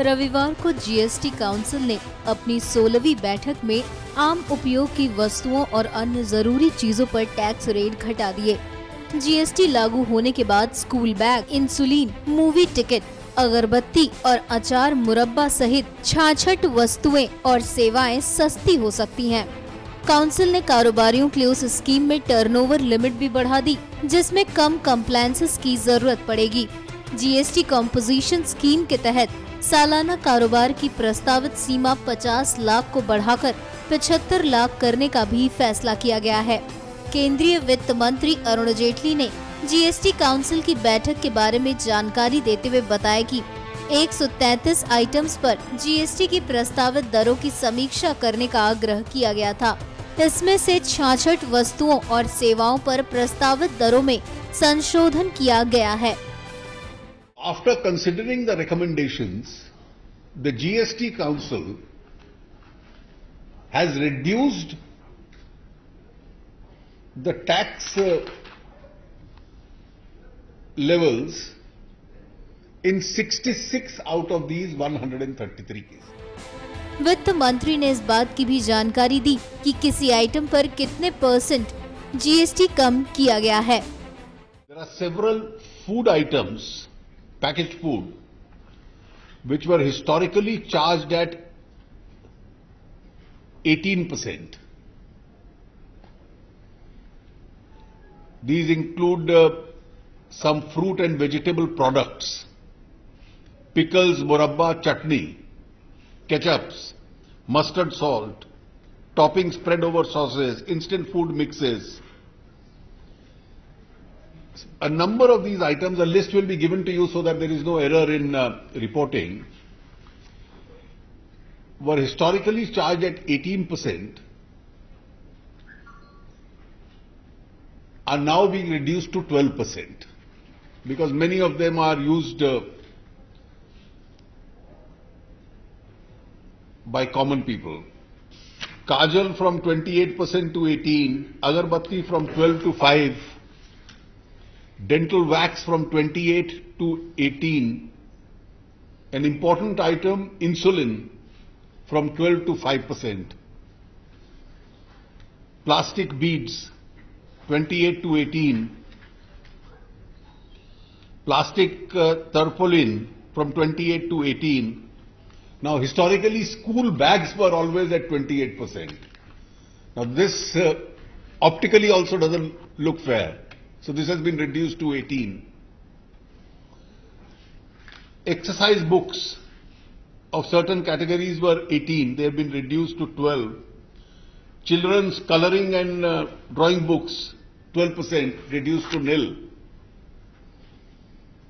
रविवार को GST council ने अपनी 16वीं बैठक में आम उपयोग की वस्तुओं और अन्य जरूरी चीजों पर टैक्स रेट घटा दिए। जीएसटी लागू होने के बाद school bag, insulin, movie ticket, अगरबत्ती और अचार, मुरब्बा सहित 66 वस्तुएं और सेवाएं सस्ती हो सकती हैं। काउंसिल ने कारोबारियों के लिए उस स्कीम में टर्नओवर लिमिट भी बढ़ा दी, जिसमें कम कंप्लायंसेस की जरूरत पड़ेगी। जीएसटी कॉम्पोजिशन स्कीम के तहत सालाना कारोबार की प्रस्तावित सीमा 50 लाख को बढ़ाकर 75 लाख करने का भी फैसला किया गया है। केंद्रीय वित्त मंत्री अरुण जेटली ने जीएसटी काउंसिल की बैठक के बारे में जानकारी देते हुए बताया कि 133 आइटम्स पर जीएसटी की प्रस्तावित दरों की समीक्षा करने का आग्रह किया गया था। इसमें से 66 वस्तुओं और सेवाओं पर प्रस्तावित दरों में संशोधन किया गया है। After considering the recommendations, the GST Council has reduced the tax levels in 66 out of these 133 cases. वित्त मंत्री ने इस बात की भी जानकारी दी कि किसी आइटम पर कितने % जीएसटी कम किया गया है। There are several food items, packaged food, which were historically charged at 18%. These include some fruit and vegetable products, pickles, murabba, chutney, ketchups, mustard salt, topping spread over sauces, instant food mixes. A number of these items, a list will be given to you so that there is no error in reporting, were historically charged at 18%, are now being reduced to 12%, because many of them are used by common people. Kajal from 28% to 18%, agarbatti from 12 to 5%, dental wax from 28 to 18%, an important item, insulin, from 12 to 5%, plastic beads, 28 to 18%, plastic tarpaulin from 28 to 18%. Now, historically, school bags were always at 28%. Now, this optically also doesn't look fair. So, this has been reduced to 18%. Exercise books of certain categories were 18%. They have been reduced to 12%. Children's colouring and drawing books, 12%, reduced to nil.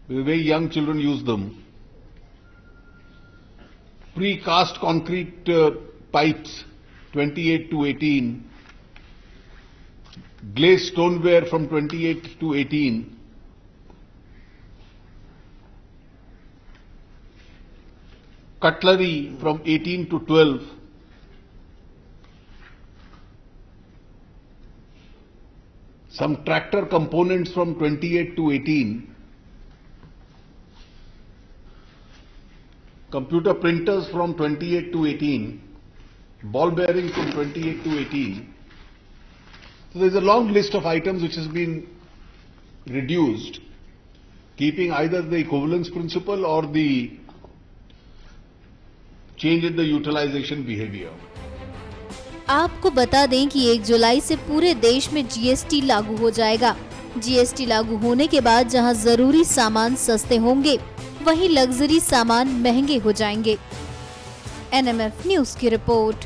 Very young children use them. Precast concrete pipes, 28 to 18%. Glazed stoneware from 28 to 18%. Cutlery from 18 to 12%. Some tractor components from 28 to 18%. Computer printers from 28 to 18%. Ball bearings from 28 to 18%. So there is a long list of items which has been reduced, keeping either the equivalence principle or the change in the utilization behavior. आपको बता दें कि 1 जुलाई से पूरे देश में GST लागू हो जाएगा। जीएसटी लागू होने के बाद जहां जरूरी सामान सस्ते होंगे, वहीं लग्जरी सामान महंगे हो जाएंगे। एनएमएफ न्यूज की रिपोर्ट।